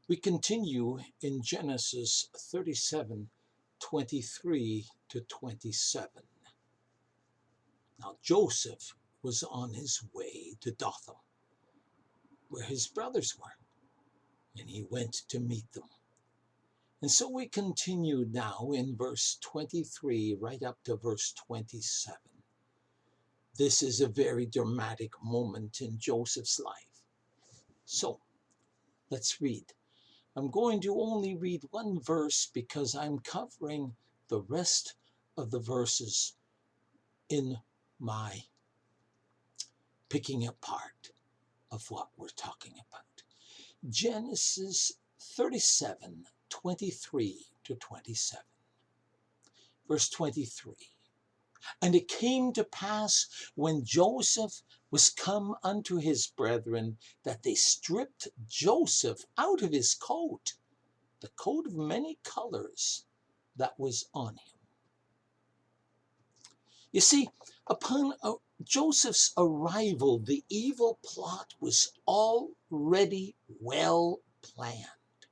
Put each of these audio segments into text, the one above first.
We continue in Genesis 37:23 to 27. Now Joseph was on his way to Dothan, where his brothers were, and he went to meet them. And so we continue now in verse 23 right up to verse 27. This is a very dramatic moment in Joseph's life. So let's read. I'm going to only read one verse because I'm covering the rest of the verses in my picking apart of what we're talking about. Genesis 37:23 to 27. Verse 23. And it came to pass when Joseph was come unto his brethren that they stripped Joseph out of his coat, the coat of many colors that was on him. You see, upon Joseph's arrival, the evil plot was already well planned,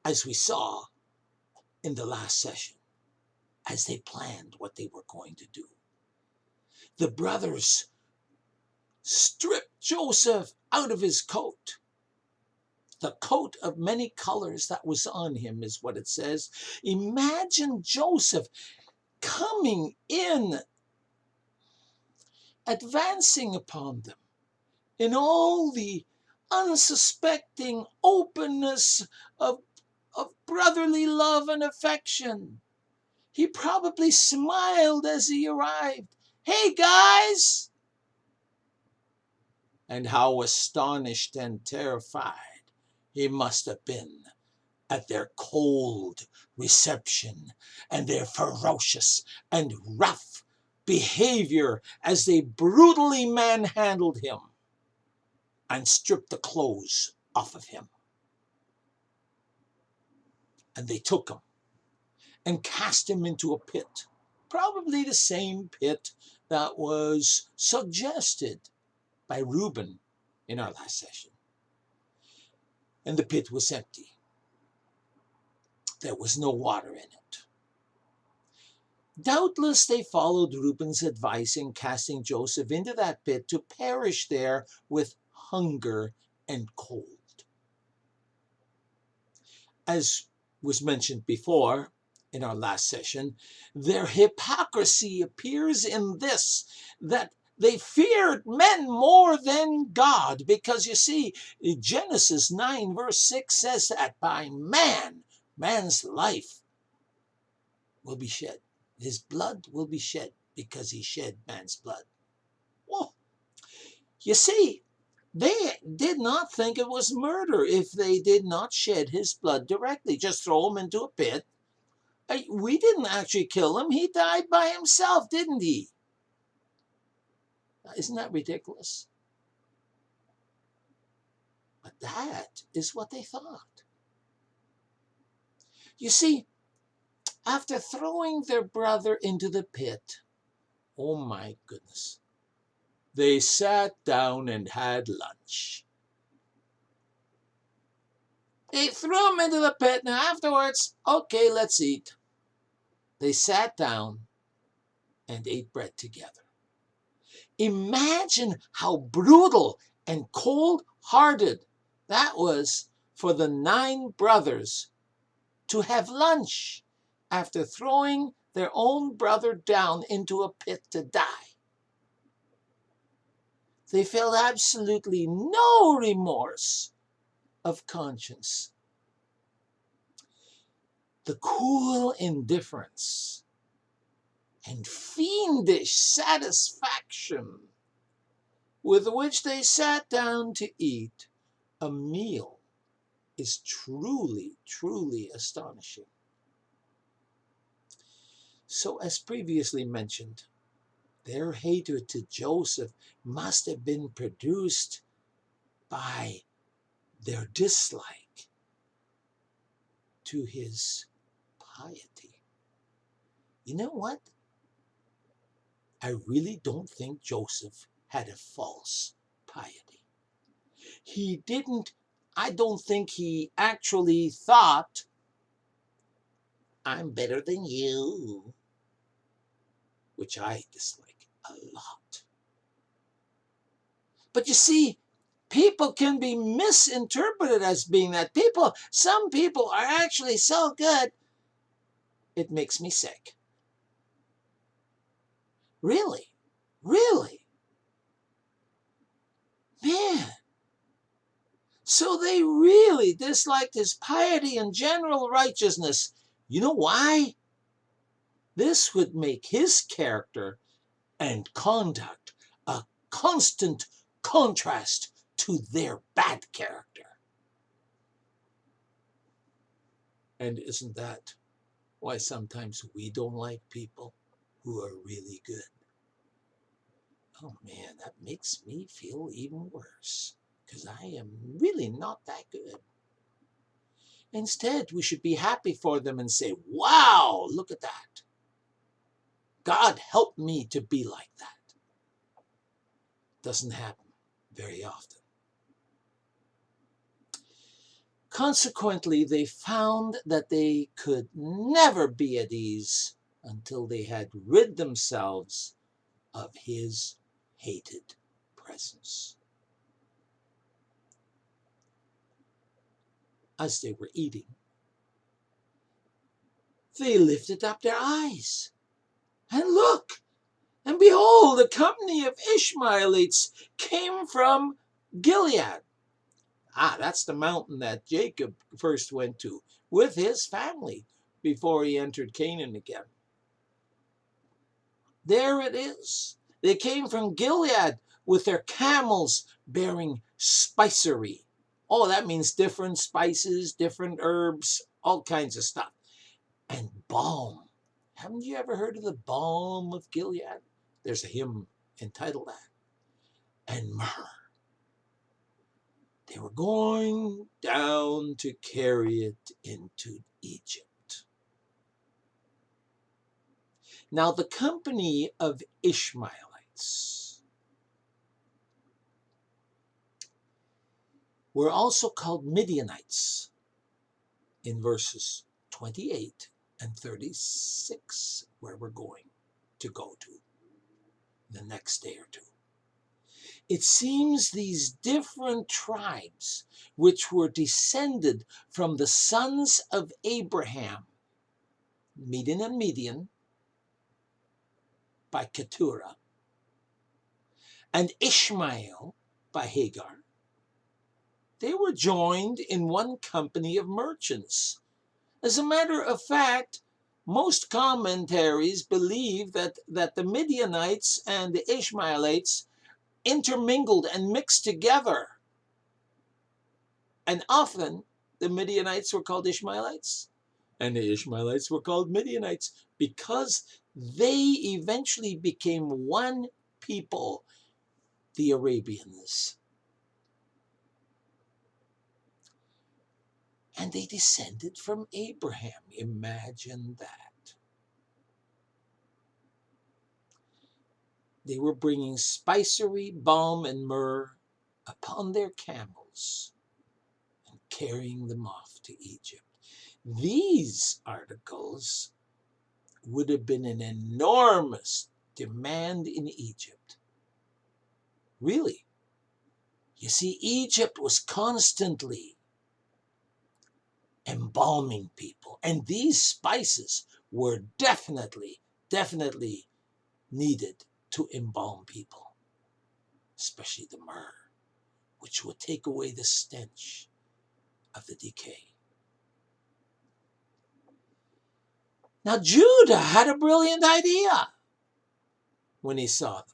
as we saw in the last session, as they planned what they were going to do. The brothers stripped Joseph out of his coat. The coat of many colors that was on him is what it says. Imagine Joseph coming in, advancing upon them in all the unsuspecting openness of brotherly love and affection. He probably smiled as he arrived. Hey, guys! And how astonished and terrified he must have been at their cold reception and their ferocious and rough behavior as they brutally manhandled him and stripped the clothes off of him. And they took him and cast him into a pit, probably the same pit that was suggested by Reuben in our last session. And the pit was empty. There was no water in it. Doubtless they followed Reuben's advice in casting Joseph into that pit to perish there with hunger and cold. As was mentioned before in our last session, their hypocrisy appears in this, that they feared men more than God, because you see, Genesis 9 verse 6 says that by man's life will be shed. His blood will be shed because he shed man's blood. Well, you see, they did not think it was murder if they did not shed his blood directly. Just throw him into a pit. We didn't actually kill him. He died by himself, didn't he? Isn't that ridiculous? But that is what they thought. You see, after throwing their brother into the pit, oh my goodness, they sat down and had lunch. They threw him into the pit. Now afterwards, okay, let's eat. They sat down and ate bread together. Imagine how brutal and cold-hearted that was for the 9 brothers to have lunch after throwing their own brother down into a pit to die. They felt absolutely no remorse of conscience. The cool indifference and fiendish satisfaction with which they sat down to eat a meal is truly, truly astonishing. So, as previously mentioned, their hatred to Joseph must have been produced by their dislike to his piety. You know what? I really don't think Joseph had a false piety. He didn't I don't think he actually thought, I'm better than you, which I dislike a lot. But you see, people can be misinterpreted as being that. Some people are actually so good, it makes me sick. Really? Really? Man. So they really disliked his piety and general righteousness. You know why? This would make his character and conduct a constant contrast to their bad character. And isn't that why sometimes we don't like people who are really good? Oh man, that makes me feel even worse, because I am really not that good. Instead, we should be happy for them and say, wow, look at that. God help me to be like that. Doesn't happen very often. Consequently, they found that they could never be at ease until they had rid themselves of his hated presence. As they were eating, they lifted up their eyes, and look, and behold, a company of Ishmaelites came from Gilead. That's the mountain that Jacob first went to with his family before he entered Canaan again. There it is. They came from Gilead with their camels bearing spicery. Oh, that means different spices, different herbs, all kinds of stuff. And balm. Haven't you ever heard of the balm of Gilead? There's a hymn entitled that. And myrrh. They were going down to carry it into Egypt. Now, the company of Ishmaelites were also called Midianites in verses 28 and 36, where we're going to go to the next day or two. It seems these different tribes, which were descended from the sons of Abraham, Midian and Midian, by Keturah, and Ishmael by Hagar, they were joined in one company of merchants. As a matter of fact, most commentaries believe that the Midianites and the Ishmaelites intermingled and mixed together. And often the Midianites were called Ishmaelites and the Ishmaelites were called Midianites because they eventually became one people, the Arabians. And they descended from Abraham. Imagine that. They were bringing spicery, balm, and myrrh upon their camels and carrying them off to Egypt. These articles would have been an enormous demand in Egypt. Really. You see, Egypt was constantly embalming people, and these spices were definitely needed to embalm people, especially the myrrh, which would take away the stench of the decay. Now, Judah had a brilliant idea when he saw them.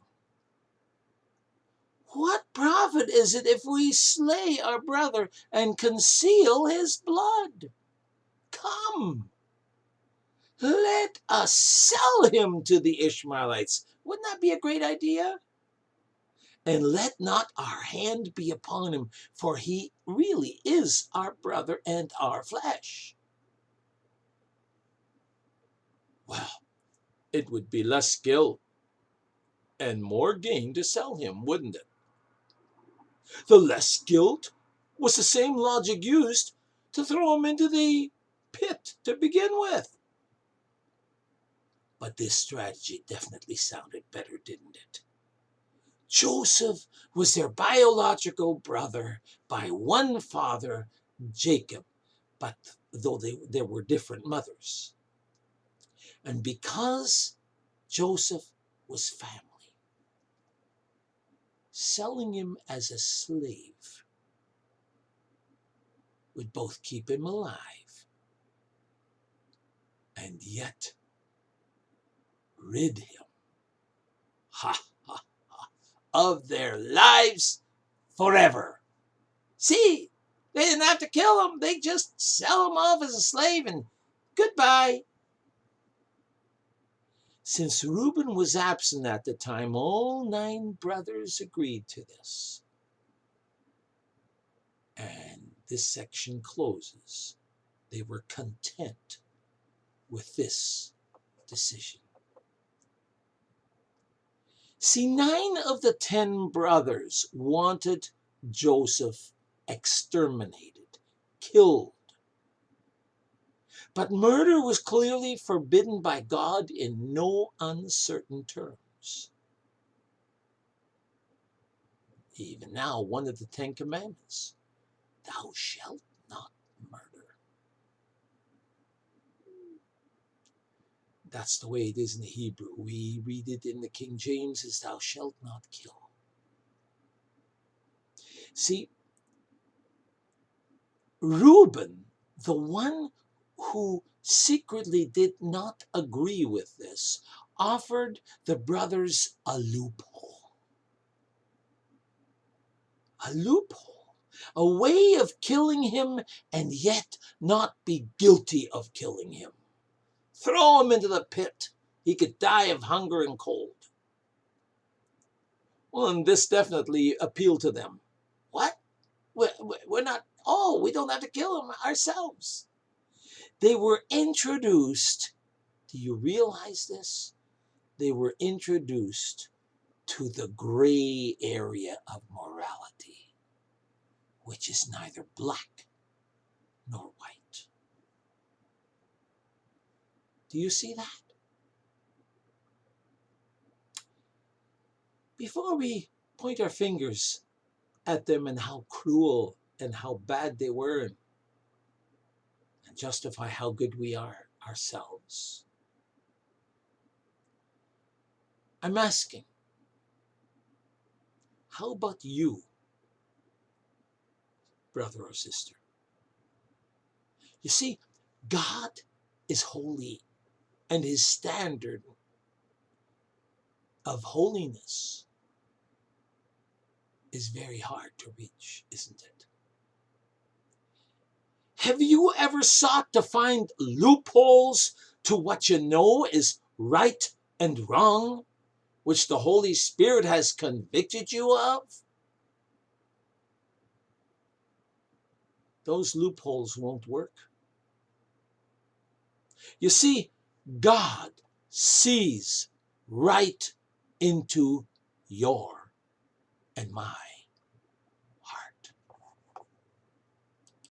What profit is it if we slay our brother and conceal his blood? Come, let us sell him to the Ishmaelites. Wouldn't that be a great idea? And let not our hand be upon him, for he really is our brother and our flesh. Well, it would be less skill and more gain to sell him, wouldn't it? The less guilt, was the same logic used to throw him into the pit to begin with. But this strategy definitely sounded better, didn't it? Joseph was their biological brother by one father, Jacob, but though there were different mothers. And because Joseph was family, selling him as a slave would both keep him alive and yet rid him, ha ha ha, of their lives forever. See, they didn't have to kill him. They just sell him off as a slave and goodbye. Since Reuben was absent at the time, all 9 brothers agreed to this. And this section closes. They were content with this decision. See, 9 of the 10 brothers wanted Joseph exterminated, killed. But murder was clearly forbidden by God in no uncertain terms. Even now, one of the 10 commandments, thou shalt not murder. That's the way it is in the Hebrew. We read it in the King James as thou shalt not kill. See, Reuben, the one who secretly did not agree with this, offered the brothers a loophole. A loophole. A way of killing him and yet not be guilty of killing him. Throw him into the pit. He could die of hunger and cold. Well, and this definitely appealed to them. What? We're not, we don't have to kill him ourselves. They were introduced, do you realize this? They were introduced to the gray area of morality, which is neither black nor white. Do you see that? Before we point our fingers at them and how cruel and how bad they were and justify how good we are ourselves, I'm asking, how about you, brother or sister? You see, God is holy, and his standard of holiness is very hard to reach, isn't it? Have you ever sought to find loopholes to what you know is right and wrong, which the Holy Spirit has convicted you of? Those loopholes won't work. You see, God sees right into your and my